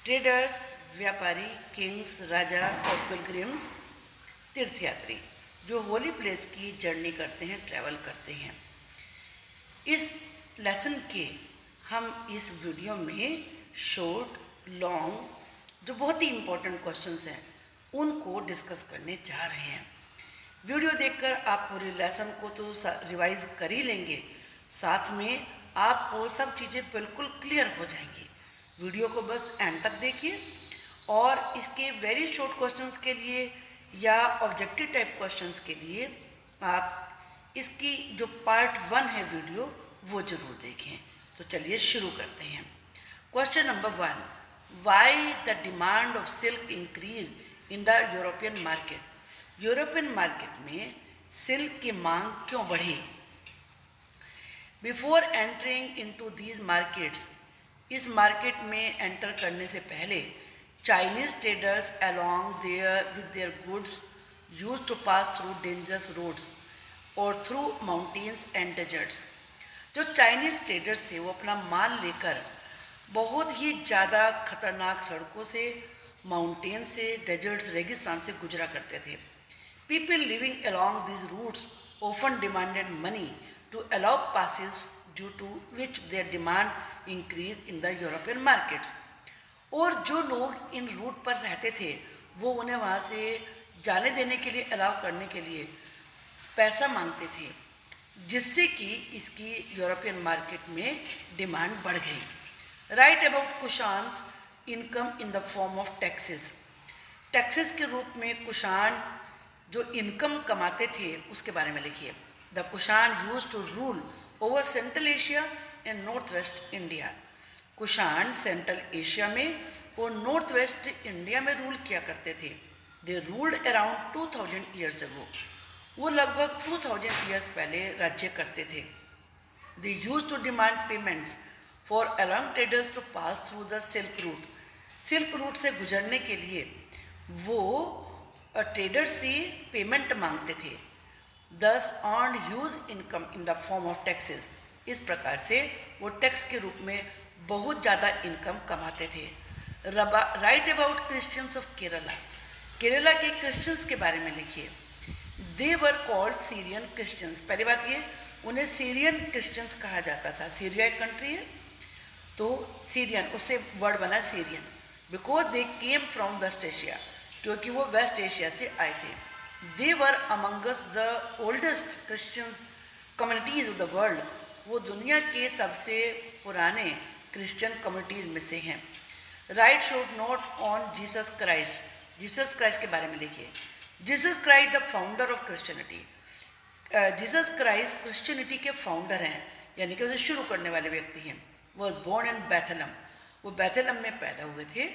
Traders, व्यापारी, Kings, राजा और pilgrims, तीर्थयात्री जो होली प्लेस की जर्नी करते हैं, ट्रैवल करते हैं। इस लेसन के हम इस वीडियो में शॉर्ट, लॉन्ग, जो बहुत ही इम्पोर्टेंट क्वेश्चंस हैं उनको डिस्कस करने जा रहे हैं। वीडियो देखकर आप पूरे लेसन को तो रिवाइज कर ही लेंगे, साथ में आपको सब चीज़ें बिल्कुल क्लियर हो जाएंगी। वीडियो को बस एंड तक देखिए और इसके वेरी शॉर्ट क्वेश्चंस के लिए या ऑब्जेक्टिव टाइप क्वेश्चंस के लिए आप इसकी जो पार्ट 1 है वीडियो वो जरूर देखें। तो चलिए शुरू करते हैं। Question number 1, why the demand of silk increase in the European market. European market में सिल्क की मांग क्यों बढ़ी? Before entering into these markets, इस मार्केट में एंटर करने से पहले Chinese traders along with their goods used to pass through dangerous roads और थ्रू माउंटेन्स एंड डेजर्ट्स। जो चाइनीज ट्रेडर्स थे वो अपना माल लेकर बहुत ही ज़्यादा खतरनाक सड़कों से, माउंटेन से, डेजर्ट्स, रेगिस्तान से गुजरा करते थे। People living along these routes often demanded money to allow passes due to which their demand increase in the European markets. और जो लोग इन रूट पर रहते थे वो उन्हें वहाँ से जाने देने के लिए, अलाउ करने के लिए पैसा मांगते थे, जिससे कि इसकी यूरोपियन मार्केट में डिमांड बढ़ गई। Write about Kushans income in the form of taxes. Taxes के रूप में कुशान जो इनकम कमाते थे उसके बारे में लिखिए। The Kushan used to rule over central Asia and north west India. Kushan central Asia में और नॉर्थ वेस्ट इंडिया में रूल किया करते थे। They ruled around 2000 years ago. वो लगभग 2000 ईयर्स पहले राज्य करते थे। They use to demand payments for along traders to pass through the silk route. Silk route से गुजरने के लिए वो ट्रेडर से पेमेंट मांगते थे। दस earn huge income in the form of taxes. इस प्रकार से वो टैक्स के रूप में बहुत ज़्यादा इनकम कमाते थे। Right about Christians of Kerala. Kerala के क्रिश्चियंस के बारे में लिखिए। दे वर कॉल्ड सीरियन क्रिश्चियंस। पहली बात ये, उन्हें सीरियन क्रिश्चियंस कहा जाता था। सीरिया एक कंट्री है तो सीरियन, उससे वर्ड बना Syrian, because they came from west Asia, क्योंकि वो वेस्ट एशिया से आए थे। They were amongst the oldest Christians communities of the world. वो दुनिया के सबसे पुराने क्रिश्चियन कम्युनिटीज में से हैं। Write short note on Jesus Christ. Jesus Christ के बारे में लिखिए। Jesus Christ the founder of Christianity. Jesus Christ Christianity के फाउंडर हैं, यानी कि उसे शुरू करने वाले व्यक्ति हैं। Was born in Bethlehem. वो बैथलम में पैदा हुए थे।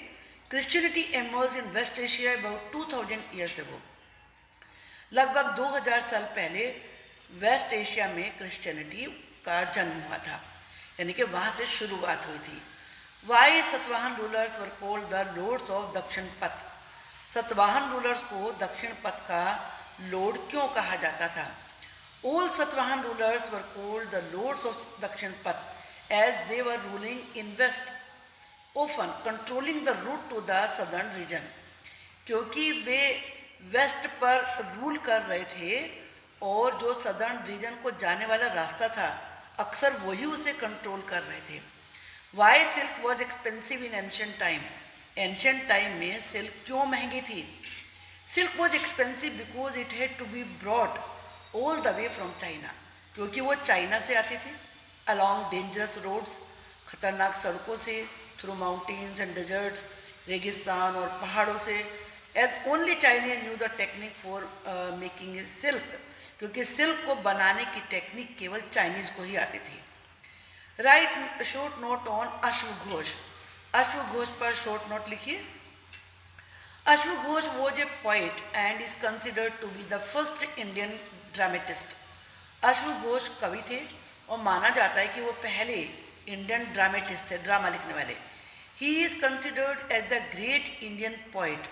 Christianity emerge in west Asia about 2000 years ago. लगभग 2000 साल पहले वेस्ट एशिया में क्रिश्चियनिटी का जन्म हुआ था, यानी कि वहाँ से शुरुआत हुई थी। Why Satavahana rulers were called the lords of Dakshinapatha. Satavahana rulers को दक्षिण पथ का लॉर्ड क्यों कहा जाता था? All Satavahana rulers were called the lords of Dakshinapatha as they were ruling in west, often controlling the route to the southern region. क्योंकि वे वेस्ट पर रूल कर रहे थे और जो सदर्न रीजन को जाने वाला रास्ता था अक्सर वही उसे कंट्रोल कर रहे थे। Why silk was expensive in ancient time. Ancient time में सिल्क क्यों महंगी थी? Silk was expensive because it had to be brought all the way from China. क्योंकि वो चाइना से आती थी अलॉन्ग डेंजरस रोड्स, खतरनाक सड़कों से, थ्रू माउंटेन्स एंड डेजर्ट्स, रेगिस्तान और पहाड़ों से। As only Chinese knew the technique for making silk. क्योंकि सिल्क को बनाने की टेक्निक केवल चाइनीज को ही आती थी। राइट शॉर्ट नोट ऑन अश्वघोष। अश्वघोष पर शॉर्ट नोट लिखिए। अश्वघोष was a poet and is considered to be the first Indian dramatist. अश्वघोष कवि थे और माना जाता है कि वो पहले इंडियन ड्रामेटिस्ट थे, ड्रामा लिखने वाले। He is considered as the great Indian poet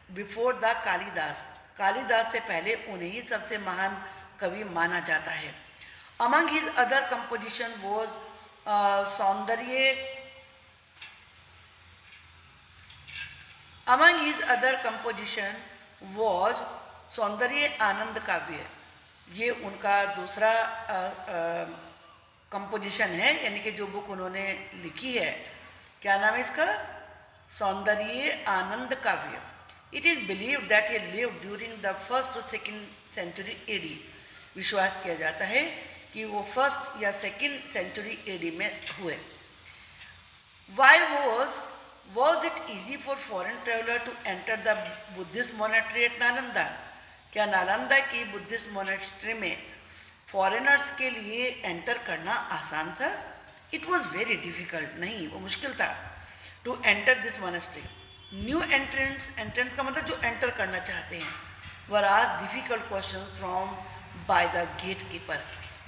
before the Kalidasa. Kalidasa से पहले उन्हें ही सबसे महान कवि माना जाता है। Among his other composition was सौंदर्य Among his other composition was सौंदर्य आनंद काव्य। ये उनका दूसरा कंपोजिशन है, यानी कि जो बुक उन्होंने लिखी है। क्या नाम है इसका? सौंदर्य आनंद काव्य। It is believed that he lived during the 1st और 2nd सेंचुरी एडी। विश्वास किया जाता है कि वो 1st या 2nd सेंचुरी एडी में हुए। Why was it easy for foreign traveler to enter the Buddhist monastery at Nalanda? क्या नालंदा की बुद्धिस्ट मोनेस्ट्री में फॉरेनर्स के लिए एंटर करना आसान था? It was very difficult. नहीं, वो मुश्किल था। To enter this monastery, new entrants का मतलब जो एंटर करना चाहते हैं, वर आज difficult question from by the gatekeeper.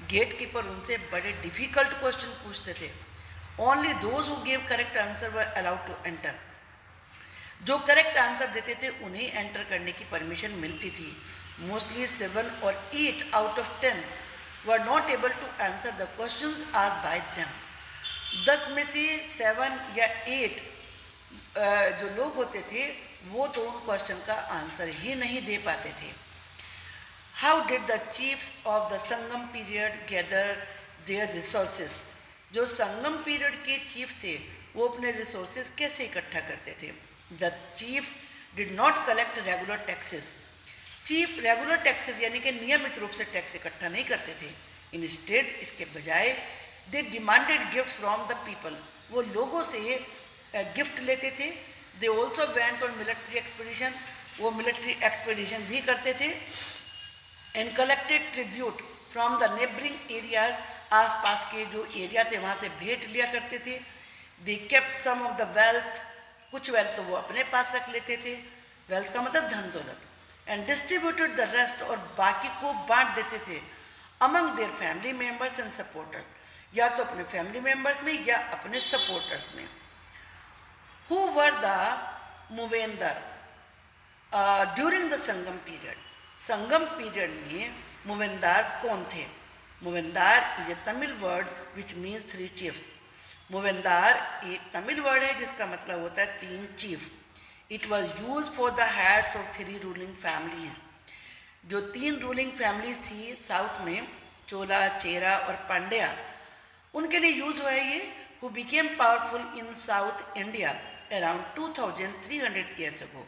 Gatekeeper उनसे बड़े डिफिकल्ट क्वेश्चन पूछते थे। Only those who give correct answer were allowed to enter. जो करेक्ट आंसर देते थे उन्हें एंटर करने की परमिशन मिलती थी। मोस्टली 7 और 8 out of 10 were not able to answer the questions asked by them. 10 में से 7 या 8 जो लोग होते थे वो तो उन क्वेश्चन का आंसर ही नहीं दे पाते थे। How did the chiefs of the Sangam period gather their resources? जो संगम पीरियड के चीफ थे वो अपने रिसोर्सेज कैसे इकट्ठा करते थे? The chiefs did not collect regular taxes. Chief regular taxes यानी कि नियमित रूप से टैक्स इकट्ठा नहीं करते थे। इंस्टेड, इसके बजाय, they demanded gift from the people. वो लोगों से गिफ्ट लेते थे। They also went on military expedition. वो मिलिट्री एक्सपीडिशन भी करते थे। And collected tribute from the neighbouring areas. आसपास के जो एरिया थे वहाँ से भेंट लिया करते थे। They kept some of the wealth. कुछ वेल्थ तो वो अपने पास रख लेते थे। वेल्थ का मतलब धन दौलत। एंड डिस्ट्रीब्यूटेड द रेस्ट, और बाकी को बांट देते थे among their family members and supporters, या तो अपने फैमिली मेम्बर्स में या अपने सपोर्टर्स में। Who were the Muvendar during the Sangam period? Sangam period में मूवेंदार कौन थे? Muvendar is a Tamil word which means 3 chiefs. Muvendar एक तमिल वर्ड है जिसका मतलब होता है 3 chief. It was used for the heads of 3 ruling families. जो 3 रूलिंग फैमिलीज थी साउथ में, चोला, चेरा और पांड्या, उनके लिए यूज हुआ है ये। Who became powerful in south India around 2300 years ago,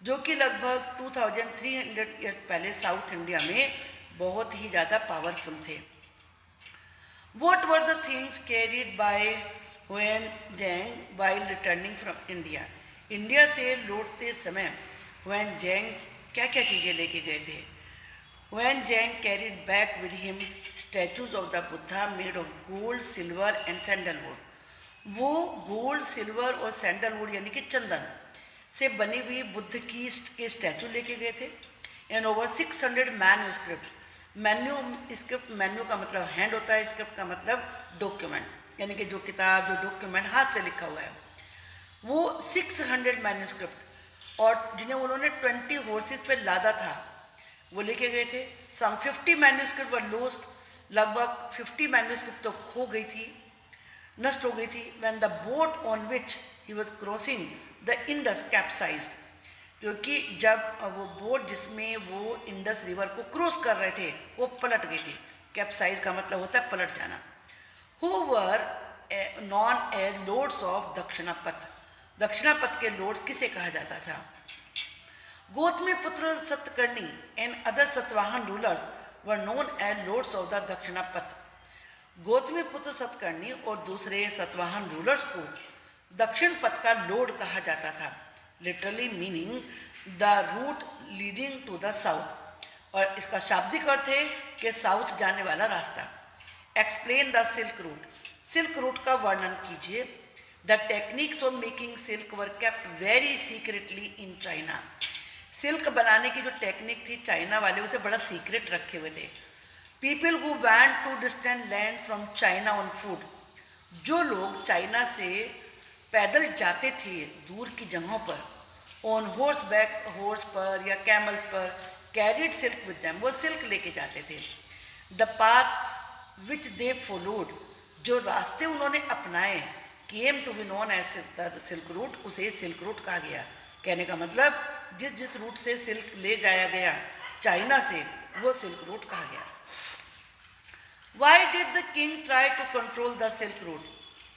जो कि लगभग 2300 ईयर्स पहले साउथ इंडिया में बहुत ही ज़्यादा पावरफुल थे। What were the things carried by Huan Zhang while returning from India? India से लौटते समय हुएन जैंग क्या क्या चीज़ें लेके गए थे? Hiuen Tsang carried back with him statues of the Buddha made of gold, silver and sandalwood. वो गोल्ड, सिल्वर और सैंडलवुड यानी कि चंदन से बनी हुई बुद्ध की के स्टैचू लेके गए थे। And over 600 manuscripts. Script, menu का मतलब हैंड होता है, स्क्रिप्ट का मतलब डॉक्यूमेंट, यानी कि जो किताब, जो डॉक्यूमेंट हाथ से लिखा हुआ है, वो 600 मैन्यूस्क्रिप्ट, और जिन्हें उन्होंने 20 हॉर्सेस पे लादा था वो लेके गए थे। सम 50 मैन्यूस्क्रिप्ट वर लॉस्ट। लगभग 50 मैन्यूस्क्रिप्ट तो खो गई थी, नष्ट हो गई थी। When the boat on which he was crossing the Indus capsized, क्योंकि जब वो बोट जिसमें वो इंडस रिवर को क्रॉस कर रहे थे वो पलट गई थी। कैप्साइज का मतलब होता है पलट जाना। Who were known as lords of Dakshinapatha. Dakshinapatha के लॉर्ड्स किसे कहा जाता था? गौतमी पुत्र Satakarni and other Satavahana rulers were known as lords of the Dakshinapatha. Gautami पुत्र सतकर्णी और दूसरे सतवाहन रूलर्स को दक्षिण पथ का लॉर्ड कहा जाता था। Literally meaning the route leading to the south, और इसका शाब्दिक अर्थ है कि साउथ जाने वाला रास्ता। Explain the silk route. Silk root का वर्णन कीजिए। The techniques of making silk were kept very secretly in China. Silk बनाने की जो टेक्निक थी चाइना वाले उसे बड़ा सीक्रेट रखे हुए थे। People who went to distant land from China on foot. जो लोग चाइना से पैदल जाते थे दूर की जगहों पर, ऑन हॉर्स बैक, हॉर्स पर या कैमल्स पर, कैरिड सिल्क विद देम, वो सिल्क लेके जाते थे। The path which they followed, जो रास्ते उन्होंने अपनाए, came to be known as the silk route, उसे सिल्क रूट कहा गया। कहने का मतलब जिस जिस रूट से सिल्क ले जाया गया चाइना से, वो सिल्क रूट कहा गया। Why did the king try to control the silk route?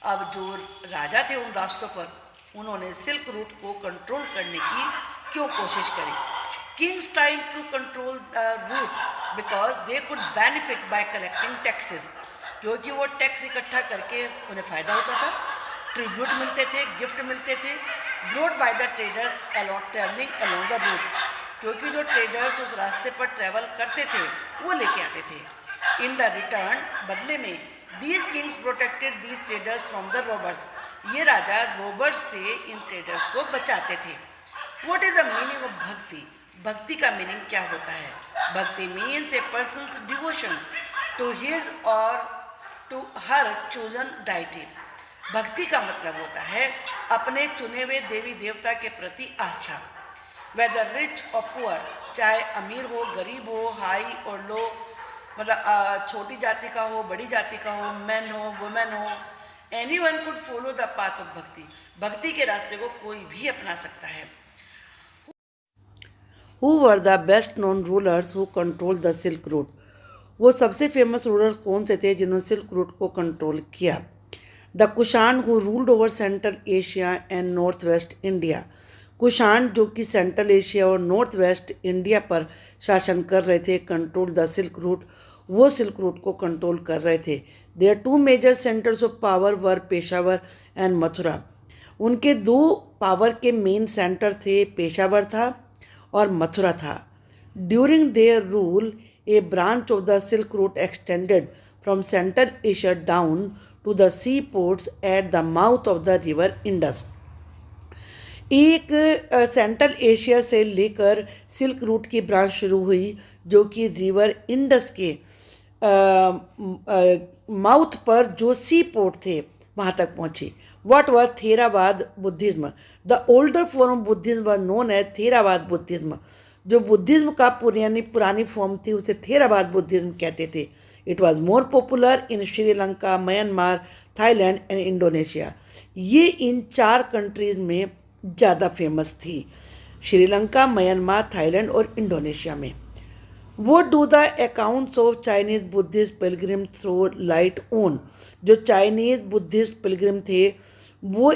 अब जो राजा थे उन रास्तों पर, उन्होंने सिल्क रूट को कंट्रोल करने की क्यों कोशिश करी? Kings trying to control the route because they could benefit by collecting taxes, क्योंकि वो टैक्स इकट्ठा करके उन्हें फ़ायदा होता था, ट्रिब्यूट मिलते थे, गिफ्ट मिलते थे, brought by the traders travelling along the route, क्योंकि जो ट्रेडर्स उस रास्ते पर ट्रेवल करते थे वो लेके आते थे। इन द रिटर्न, बदले में, these kings protected these traders from the robbers, ये राजा रॉबर्स से इन ट्रेडर्स को बचाते थे। What is the meaning of bhakti? Bhakti का मीनिंग क्या होता है? Bhakti means a person's devotion to his और to her chosen deity. Bhakti का मतलब होता है अपने चुने हुए देवी देवता के प्रति आस्था। वेदर रिच और पुअर, चाहे अमीर हो, गरीब हो, हाई और लो, मतलब छोटी जाति का हो, बड़ी जाति का हो, मैन हो, वुमेन हो, anyone could follow the path of bhakti. भक्ति के रास्ते को कोई भी अपना सकता है। Who were the best known rulers who controlled the Silk Route? वो सबसे फेमस रूलर्स कौन से थे जिन्होंने सिल्क रूट को कंट्रोल किया? The Kushan who ruled over central Asia and north west India. Kushan जो कि सेंट्रल एशिया और नॉर्थ वेस्ट इंडिया पर शासन कर रहे थे, कंट्रोल द सिल्क रूट, वो सिल्क रूट को कंट्रोल कर रहे थे। Their two major centres of power were Peshawar and Mathura. उनके दो पावर के मेन सेंटर थे, पेशावर था और मथुरा था। During their rule a branch of the silk route extended from central Asia down to the sea ports at the mouth of the river Indus. एक central Asia से लेकर सिल्क रूट की branch शुरू हुई जो कि रिवर इंडस के mouth पर जो सी पोर्ट थे वहाँ तक पहुँची। What was Theravada Buddhism? The older form Buddhism were known as Theravada Buddhism. जो बुद्धिज्म का पुरानी फॉर्म थी उसे थेरावाद बुद्धिज्म कहते थे। It was more popular in Sri Lanka, Myanmar, Thailand and Indonesia. ये इन 4 कंट्रीज़ में ज़्यादा फेमस थी, श्रीलंका, म्यांमार, थाईलैंड और इंडोनेशिया में। वो do the accounts of Chinese Buddhist pilgrim throw light on. जो चाइनीज़ बुद्धिस्ट पिलग्रिम थे वो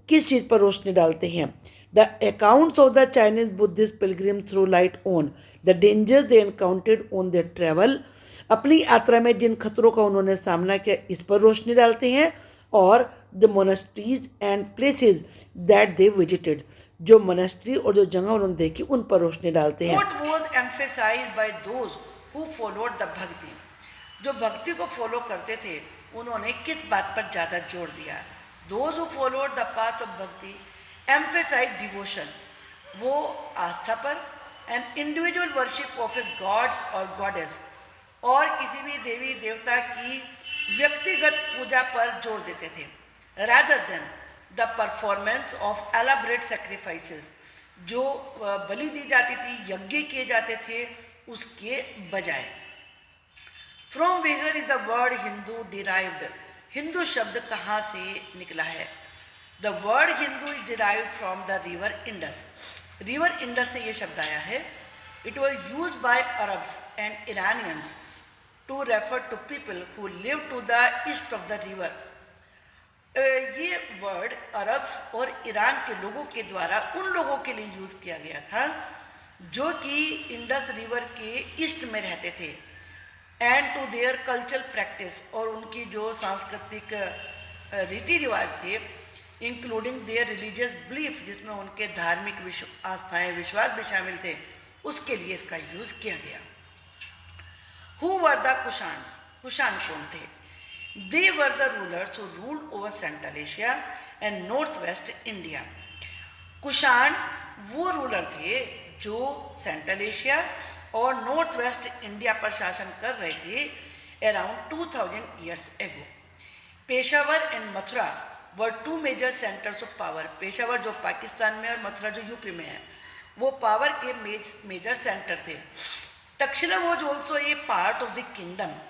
किस चीज़ पर रोशनी डालते हैं? The accounts of the Chinese Buddhist pilgrim throw light on the dangers they encountered on their travel. अपनी यात्रा में जिन खतरों का उन्होंने सामना किया इस पर रोशनी डालते हैं। और the monasteries and places that they visited, जो मोनेस्ट्री और जो जगह उन्होंने देखी उन पर रोशनी डालते हैं। What was emphasized by those who followed the भक्ति? जो भक्ति को फॉलो करते थे उन्होंने किस बात पर ज़्यादा जोर दिया? Those who followed the path of भक्ति emphasized devotion, वो आस्था पर, and individual worship of a god or goddess, और किसी भी देवी देवता की व्यक्तिगत पूजा पर जोर देते थे। rather than the performance of elaborate sacrifices, जो बलि दी जाती थी, यज्ञ किए जाते थे, उसके बजाय। From where is the word Hindu derived? Hindu शब्द कहाँ से निकला है? The word Hindu is derived from the river Indus. River Indus से ये शब्द आया है। It was use by Arabs and Iranians to refer to people who live to the east of the river. ये वर्ड अरब्स और Iran के लोगों के द्वारा उन लोगों के लिए यूज़ किया गया था जो कि इंडस रिवर के ईस्ट में रहते थे, and to their cultural practice, और उनकी जो सांस्कृतिक रीति रिवाज थे, इंक्लूडिंग देयर रिलीजियस बिलीफ, जिसमें उनके धार्मिक आस्थाएँ, विश्वास भी शामिल थे, उसके लिए इसका यूज़ किया गया। Who were the Kushans? Kushan कौन थे? They were the rulers who ruled over Central Asia and Northwest India. Kushan वो रूलर थे जो सेंट्रल एशिया और नॉर्थ वेस्ट इंडिया पर शासन कर रहे थे around 2000 years ago. Peshawar and Mathura were 2 major centres of power. Peshawar जो पाकिस्तान में और मथुरा जो यूपी में है, वो पावर के मेजर सेंटर थे. Takshashila was also a part of the kingdom.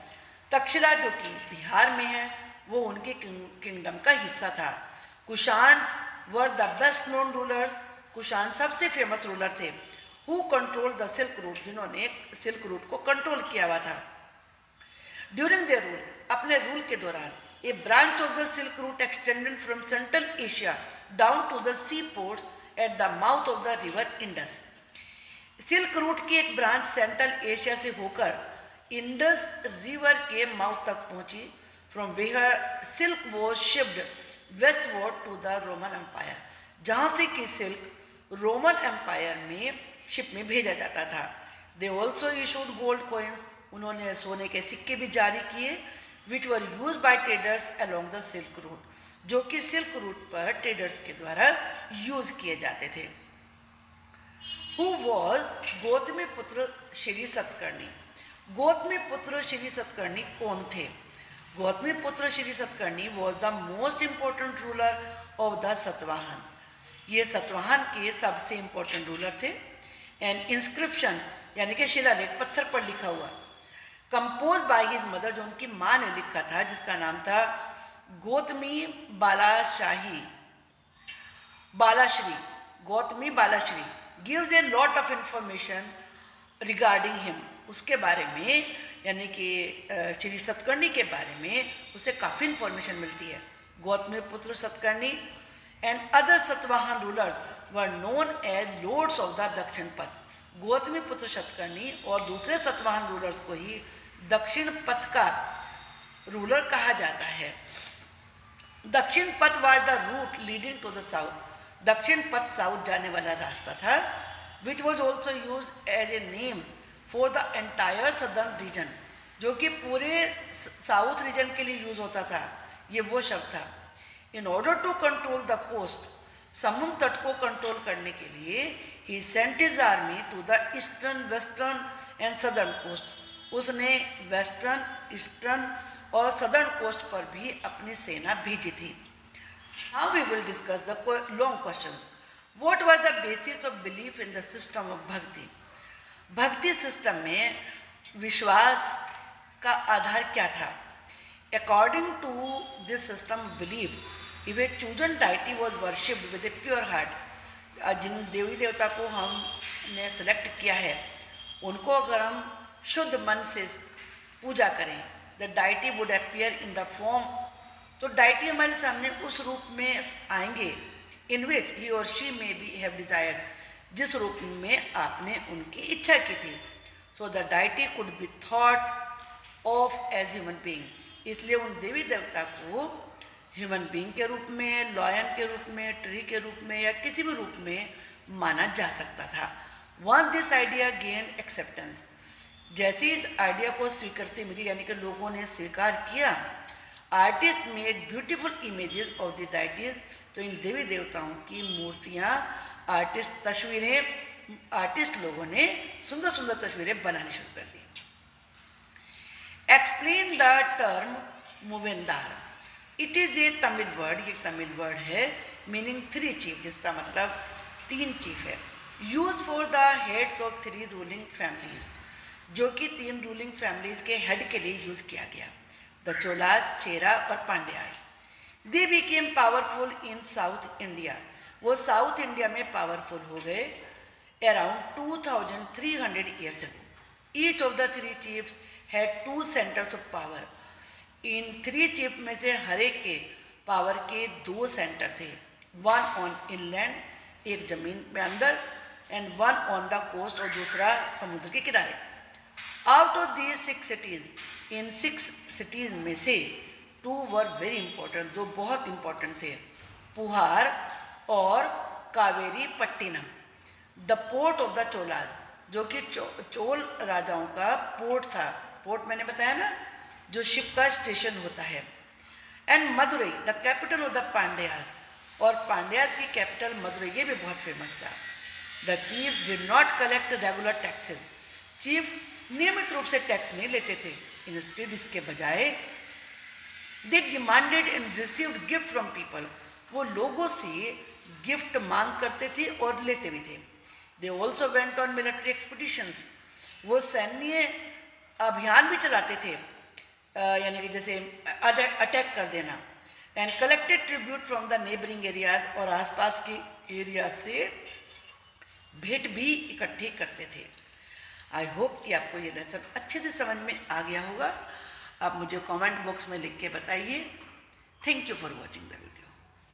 Takshashila जो कि बिहार में है वो उनके किंगडम का हिस्सा था. Kushans were the best known rulers. Kushan सबसे फेमस रूलर थे, who control the silk route, जिन्होंने सिल्क रूट को कंट्रोल किया हुआ था। ड्यूरिंग देयर रूल, अपने रूल के दौरान, a branch of the silk route extended from central Asia down to the sea ports at the mouth of the river Indus. Silk route की एक branch central Asia से होकर Indus river के mouth तक पहुंची, from where silk was shipped westward to the Roman Empire, जहां से कि सिल्क रोमन एम्पायर में शिप में भेजा जाता था। They also issued gold coins, उन्होंने सोने के सिक्के भी जारी किए, which were used by traders along the silk route, जो कि सिल्क रूट पर ट्रेडर्स के द्वारा यूज किए जाते थे। हु वॉज गौतमी पुत्र श्री सतकर्णी, गौतमी पुत्र श्री सतकर्णी कौन थे? गौतमी पुत्र Shri Satakarni was the most important ruler of the Satavahana, ये सतवाहन के सबसे इंपॉर्टेंट रूलर थे। एंड इंस्क्रिप्शन यानी कि शिलालेख, पत्थर पर लिखा हुआ, कंपोज बाय हिज मदर, जो उनकी माँ ने लिखा था, जिसका नाम था Gautami Balashri, Gautami Balashri, gives a lot of information regarding him, उसके बारे में यानी कि श्री सतकर्णी के बारे में उसे काफ़ी इंफॉर्मेशन मिलती है। गौतमी पुत्र Satakarni and other Satavahana rulers were known as lords of the Dakshinapatha, Gautami पुत्र सतकर्णी और दूसरे सतवाहन रूलर्स को ही दक्षिण पथ का रूलर कहा जाता है। Dakshinapatha was the route leading to the south, Dakshinapatha south जाने वाला रास्ता था, which was also use as a name for the entire southern region, जो कि पूरे साउथ रीजन के लिए यूज होता था, ये वो शब्द था। In order to control the coast, समुद्र तट को कंट्रोल करने के लिए he sent his army to the eastern, western and southern coast, उसने वेस्टर्न, ईस्टर्न और सदर्न कोस्ट पर भी अपनी सेना भेजी थी। Now we will discuss the long questions. What was the basis of belief in the system of bhakti, bhakti system में विश्वास का आधार क्या था? According to this system of belief, if a chosen deity was worshipped with a pure heart, जिन देवी देवता को हमने सेलेक्ट किया है उनको अगर हम शुद्ध मन से पूजा करें, the deity would appear in the form, तो डाइटी हमारे सामने उस रूप में आएंगे, इन विच ही और she may be have desired, जिस रूप में आपने उनकी इच्छा की थी। So the deity could be thought of as human being, इसलिए उन देवी देवता को ह्यूमन बीइंग के रूप में, लॉयन के रूप में, ट्री के रूप में या किसी भी रूप में माना जा सकता था। One this idea gained acceptance, जैसे इस आइडिया को स्वीकृति मिली यानी कि लोगों ने स्वीकार किया, artist made beautiful images of the deities, तो इन देवी देवताओं की मूर्तियाँ, आर्टिस्ट लोगों ने सुंदर सुंदर तस्वीरें बनानी शुरू कर दी। Explain the term Muvendar, it is a Tamil word, ये तमिल वर्ड है, मीनिंग थ्री चीफ, जिसका मतलब तीन चीफ है, used for the heads of three ruling families, जो कि तीन रूलिंग फैमिलीज के हेड के लिए यूज किया गया, द चोलाज, चेरा और Pandyas. They became powerful in south India, वो साउथ इंडिया में पावरफुल हो गए around 2300 years ago. Each of the three chiefs had two centres of power, in three chief में से हर एक के पावर के दो सेंटर थे, वन ऑन इनलैंड, एक जमीन में अंदर, and one on the coast, और दूसरा समुद्र के किनारे। आउट ऑफ दीज 6 सिटीज, इन 6 सिटीज में से 2 वर वेरी इंपॉर्टेंट, दो बहुत इंपॉर्टेंट थे, पुहार और Kaveri Pattinam. The port of the Cholas, जो कि चोल राजाओं का पोर्ट था, पोर्ट मैंने बताया ना, जो शिप का स्टेशन होता है, and Madurai the capital of the Pandyas, और पांड्याज की कैपिटल मदुरई, ये भी बहुत फेमस था। The chiefs did not collect regular taxes, chief नियमित रूप से टैक्स नहीं लेते थे, इंस्टेड इसके बजाय they demanded and received gift from people, वो लोगों से गिफ्ट मांग करते थे और लेते भी थे। They also went on military expeditions, वो सैन्य अभियान भी चलाते थे, यानी कि जैसे अटैक कर देना, and collected tribute from the neighbouring areas, और आसपास के एरिया से भेंट भी इकट्ठी करते थे। आई होप कि आपको ये लेसन अच्छे से समझ में आ गया होगा। आप मुझे कमेंट बॉक्स में लिख के बताइए। Thank you for watching the video.